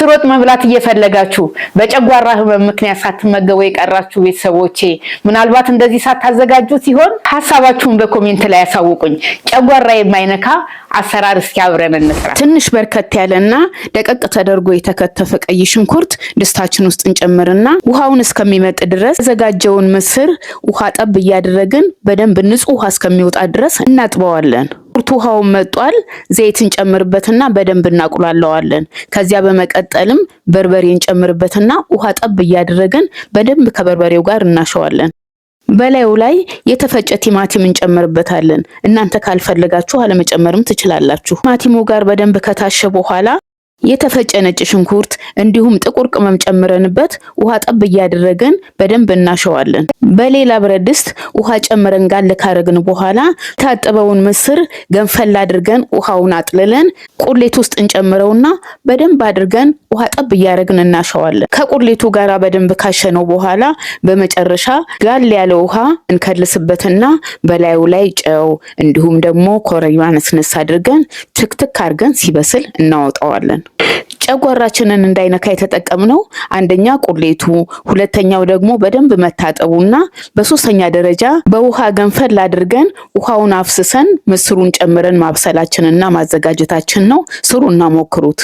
ምስር ወጥ መብላት እየፈለጋችሁ በጨጓራ ህመም ምክንያት ሳትመገቡ የቀራችሁ ቤተሰቦቼ ምናልባት እንደዚህ ሳታዘጋጁት ሲሆን ሐሳባችሁን በኮሜንት ላይ ያሳውቁኝ። ጨጓራ የማይነካ አሰራር እስኪ አብረን እንስራ። ትንሽ በርከት ያለና ደቀቅ ተደርጎ የተከተፈ ቀይ ሽንኩርት ድስታችን ውስጥ እንጨምርና ውሃውን እስከሚመጥ ድረስ ዘጋጀውን ምስር ውሃ ጠብ እያደረግን በደንብ ንጹህ ውሃ እስከሚወጣ ድረስ እናጥበዋለን። ውሃው መጥቷል። ዘይት እንጨምርበትና በደንብ እናቁላለዋለን። ከዚያ በመቀጠልም በርበሬ እንጨምርበትና ውሃ ጠብ እያደረግን በደንብ ከበርበሬው ጋር እናሸዋለን። በላዩ ላይ የተፈጨ ቲማቲም እንጨምርበታለን። እናንተ ካልፈለጋችሁ አለመጨመርም ትችላላችሁ። ቲማቲሙ ጋር በደንብ ከታሸ በኋላ የተፈጨ ነጭ ሽንኩርት እንዲሁም ጥቁር ቅመም ጨምረንበት ውሃ ጠብ እያደረግን በደንብ እናሸዋለን። በሌላ ብረት ድስት ውሃ ጨምረን ጋል ካረግን በኋላ ታጠበውን ምስር ገንፈል አድርገን ውሃውን አጥልለን ቁሌት ውስጥ እንጨምረውና በደንብ አድርገን ውሃ ጠብ እያደረግን እናሸዋለን። ከቁሌቱ ጋራ በደንብ ካሸነው በኋላ በመጨረሻ ጋል ያለ ውሃ እንከልስበትና በላዩ ላይ ጨው እንዲሁም ደግሞ ኮረሪማ ነስነስ አድርገን ትክትክ አድርገን ሲበስል እናወጣዋለን። ጨጓራችንን እንዳይነካ የተጠቀምነው አንደኛ ቁሌቱ፣ ሁለተኛው ደግሞ በደንብ መታጠቡና በሶስተኛ ደረጃ በውሃ ገንፈል አድርገን ውሃውን አፍስሰን ምስሩን ጨምረን ማብሰላችንና ማዘጋጀታችን ነው። ስሩና ሞክሩት።